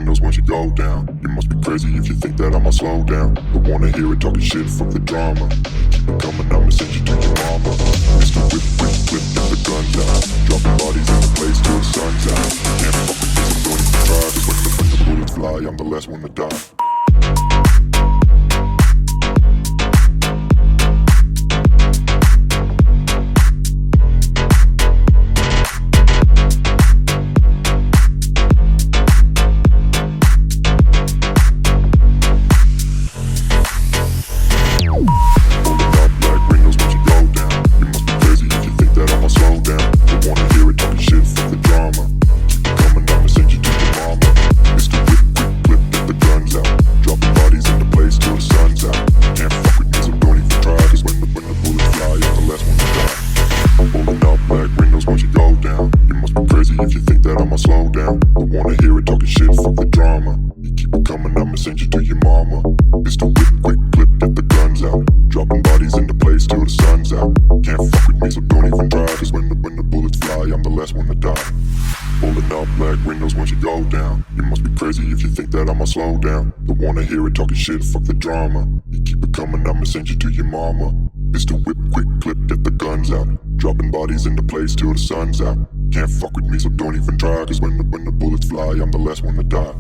windows once you go down. You must be crazy if you think that I'ma slow down. Don't wanna hear it talking shit, fuck the drama. Keep it coming, I'ma send you to your mama. Mr. Whip, whip, whip, get the guns out. Dropping bodies in the place till the sun's out. Can't fuck with me, so don't even try. Cause when the bullets fly, I'm the last one to die. If you think that I'ma slow down, don't wanna hear it talking shit, fuck the drama. You keep it coming, I'ma send you to your mama. Mr. Whip, quick clip, get the guns out. Dropping bodies into place till the sun's out. Can't fuck with me, so don't even try. Cause when the bullets fly, I'm the last one to die. Pulling up black windows once you go down. You must be crazy if you think that I'ma slow down. Don't wanna hear it talking shit, fuck the drama. You keep it coming, I'ma send you to your mama. Mr. Whip, quick clip, get the guns out. Dropping bodies into place till the sun's out. Can't fuck with me, so don't even try. Cause when the bullets fly, I'm the last one to die.